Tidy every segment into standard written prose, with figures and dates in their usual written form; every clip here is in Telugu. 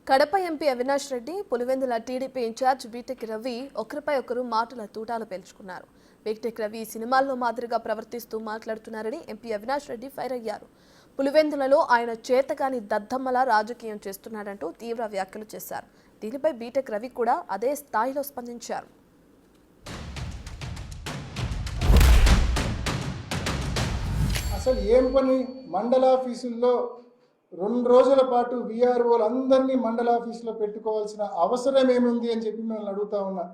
Kadapa MP Avinash Reddy, Pulivendula TDP in charge BTech Ravi ఒకరిపై ఒకరు మాటల తూటాలు పేల్చుకున్నారు. బీటెక్ రవి సినిమాల్లో మాదిరిగా ప్రవర్తిస్తూ మాట్లాడుతున్నారని ఎంపీ అవినాష్ రెడ్డి ఫైర్ అయ్యారు. పులివెందులలో ఆయన చేతగాని దద్దమ్మలా రాజకీయం చేస్తున్నాడంటూ తీవ్ర వ్యాఖ్యలు చేశారు. దీనిపై బీటెక్ రవి కూడా అదే స్థాయిలో స్పందించారు. అసలు ఏం పని మండల ఆఫీసుల్లో 2 రోజుల పాటు విఆర్ఓలు అందరినీ మండల ఆఫీసులో పెట్టుకోవాల్సిన అవసరం ఏముంది అని చెప్పి మిమ్మల్ని అడుగుతా ఉన్నా.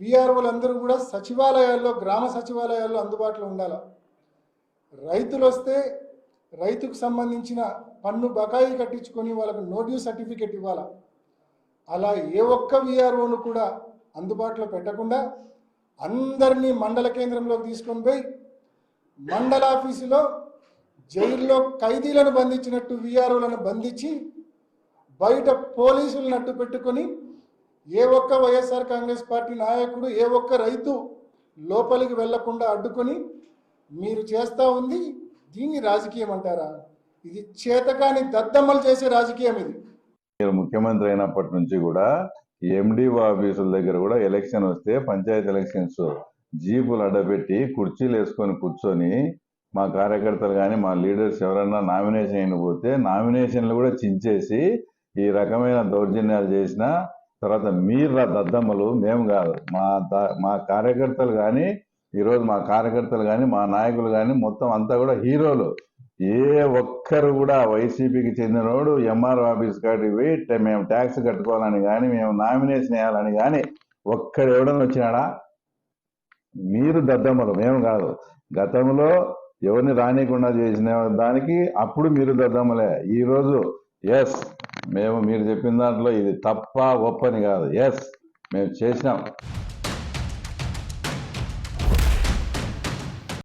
విఆర్ఓలు అందరూ కూడా సచివాలయాల్లో, గ్రామ సచివాలయాల్లో అందుబాటులో ఉండాలి. రైతులు వస్తే రైతుకు సంబంధించిన పన్ను బకాయి కట్టించుకొని వాళ్ళకు నో డ్యూ సర్టిఫికెట్ ఇవ్వాలి. అలా ఏ ఒక్క విఆర్ఓను కూడా అందుబాటులో పెట్టకుండా అందరినీ మండల కేంద్రంలోకి తీసుకొని పోయి మండల ఆఫీసులో జైల్లో ఖైదీలను బంధించినట్టు విఆర్ఓలను బంధించి బయట పోలీసులను అడ్డు పెట్టుకొని ఏ ఒక్క వైఎస్ఆర్ కాంగ్రెస్ పార్టీ నాయకుడు, ఏ ఒక్క రైతు లోపలికి వెళ్లకుండా అడ్డుకొని మీరు చేస్తూ ఉంది. దీన్ని రాజకీయం అంటారా? ఇది చేతకాని దద్దమ్మలు చేసే రాజకీయం. ఇది మీరు ముఖ్యమంత్రి అయినప్పటి నుంచి కూడా ఎండిఓ ఆఫీసుల దగ్గర కూడా ఎలక్షన్ వస్తే, పంచాయతీ ఎలక్షన్స్ జీపులు అడ్డపెట్టి కుర్చీలు వేసుకొని కూర్చొని మా కార్యకర్తలు కానీ మా లీడర్స్ ఎవరన్నా నామినేషన్ అయిపోతే నామినేషన్లు కూడా చించేసి ఈ రకమైన దౌర్జన్యాలు చేసిన తర్వాత మీరు దద్దమ్మలు, మేము కాదు. మా కార్యకర్తలు కానీ ఈరోజు మా కార్యకర్తలు కానీ మా నాయకులు కానీ మొత్తం అంతా కూడా హీరోలు. ఏ ఒక్కరు కూడా వైసీపీకి చెందినోడు ఎంఆర్ఓ ఆఫీస్ కాడికి పోయి మేము ట్యాక్స్ కట్టుకోవాలని కానీ, మేము నామినేషన్ వేయాలని కానీ ఒక్కడు ఎవడని వచ్చినాడా? మీరు దద్దమ్మలు, మేము కాదు. గతంలో ఎవరిని రానికుండా చేసిన దానికి అప్పుడు మీరు దద్దమ్మలే. ఈరోజు ఎస్ మేము మీరు చెప్పిన దాంట్లో ఇది తప్ప ఒప్పని కాదు, ఎస్ మేము చేసినాం.